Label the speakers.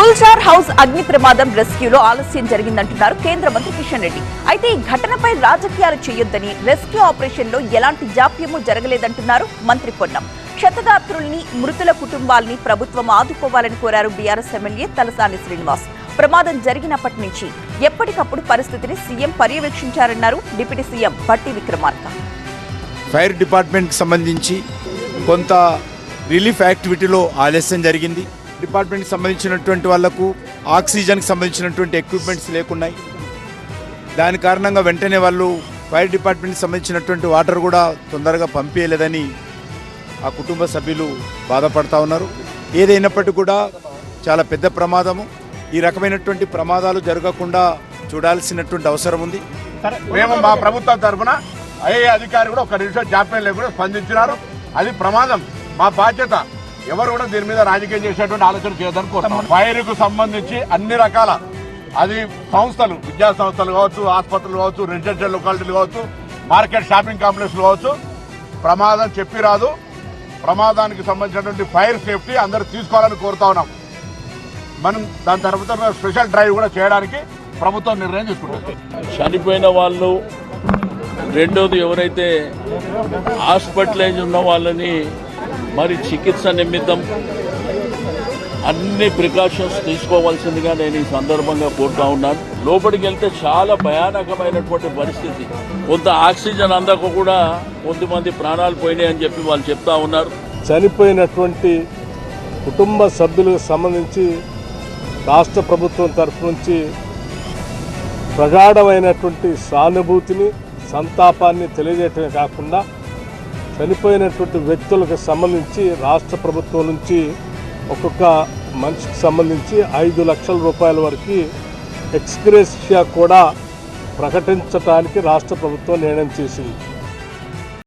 Speaker 1: Gulzar house అగ్ని ప్రమాదం రెస్క్యూలో ఆలస్యం జరిగిందంటున్నారు కేంద్ర మంత్రి కిషన్ రెడ్డి. అయితే ఈ ఘటనపై రాజకీయాలు చేయొద్దని, రెస్క్యూ ఆపరేషన్ లో ఎలాంటి జాప్యమూ జరగలేదంటున్నారు మంత్రి పొన్నం. క్షతగాత్రుల్ని, మృతుల కుటుంబాల్ని ప్రభుత్వం ఆదుకోవాలని కోరారు బీఆర్ఎస్ ఎమ్మెల్యే తలసాని శ్రీనివాస్. ప్రమాదం జరిగినప్పటి నుంచి ఎప్పటికప్పుడు పరిస్థితిని సీఎం పర్యవేక్షించారన్నారు deputy CM Bhatti Vikramarka.
Speaker 2: Fire department కి సంబంధించి కొంత రిలీఫ్ యాక్టివిటీలో ఆలస్యం జరిగింది. డిపార్ట్మెంట్కి సంబంధించినటువంటి వాళ్లకు ఆక్సిజన్కి సంబంధించినటువంటి ఎక్విప్మెంట్స్ లేకున్నాయి. దాని కారణంగా వెంటనే వాళ్ళు ఫైర్ డిపార్ట్మెంట్కి సంబంధించినటువంటి వాటర్ కూడా తొందరగా పంపించలేదని ఆ కుటుంబ సభ్యులు బాధపడతా ఉన్నారు. ఏదైనప్పటికీ కూడా చాలా పెద్ద ప్రమాదము. ఈ రకమైనటువంటి ప్రమాదాలు జరగకుండా చూడాల్సినటువంటి అవసరం ఉంది.
Speaker 3: మేము మా ప్రభుత్వం తరఫున ఐఏ అధికారి కూడా ఒక నిమిషం జాప్యం లేకుండా స్పందించినారు. అది ప్రమాదం, మా బాధ్యత. ఎవరు కూడా దీని మీద రాజకీయం చేసేటువంటి ఆలోచన చేయదని కోరుతున్నాం. ఫైర్ కు సంబంధించి అన్ని రకాల అది సంస్థలు, విద్యా సంస్థలు కావచ్చు, ఆసుపత్రులు కావచ్చు, రెసిడెన్షియల్ లొకాలిటీలు కావచ్చు, మార్కెట్ షాపింగ్ కాంప్లెక్స్లు కావచ్చు, ప్రమాదం చెప్పి రాదు. ప్రమాదానికి సంబంధించినటువంటి ఫైర్ సేఫ్టీ అందరూ తీసుకోవాలని కోరుతా ఉన్నాం. మనం దాని తర్వాత స్పెషల్ డ్రైవ్ కూడా చేయడానికి ప్రభుత్వం నిర్ణయం తీసుకుంటుంది.
Speaker 4: చనిపోయిన వాళ్ళు, రెండోది ఎవరైతే హాస్పిటలైజ్ ఉన్న వాళ్ళని మరి చికిత్స నిమిత్తం అన్ని ప్రికాషన్స్ తీసుకోవాల్సిందిగా నేను ఈ సందర్భంగా కోరుతా ఉన్నాను. లోపలికి వెళ్తే చాలా భయానకమైనటువంటి పరిస్థితి. కొంత ఆక్సిజన్ అందక కూడా కొంతమంది ప్రాణాలు పోయినాయి అని చెప్పి వాళ్ళు చెప్తా ఉన్నారు.
Speaker 5: చనిపోయినటువంటి కుటుంబ సభ్యులకు సంబంధించి రాష్ట్ర ప్రభుత్వం తరఫు నుంచి ప్రగాఢమైనటువంటి సానుభూతిని, సంతాపాన్ని తెలియజేయటమే కాకుండా చనిపోయినటువంటి వ్యక్తులకు సంబంధించి రాష్ట్ర ప్రభుత్వం నుంచి ఒక్కొక్క మనిషికి సంబంధించి 5 లక్షల రూపాయల వరకు ఎక్స్గ్రేషియా కూడా ప్రకటించడానికి రాష్ట్ర ప్రభుత్వం నిర్ణయం చేసింది.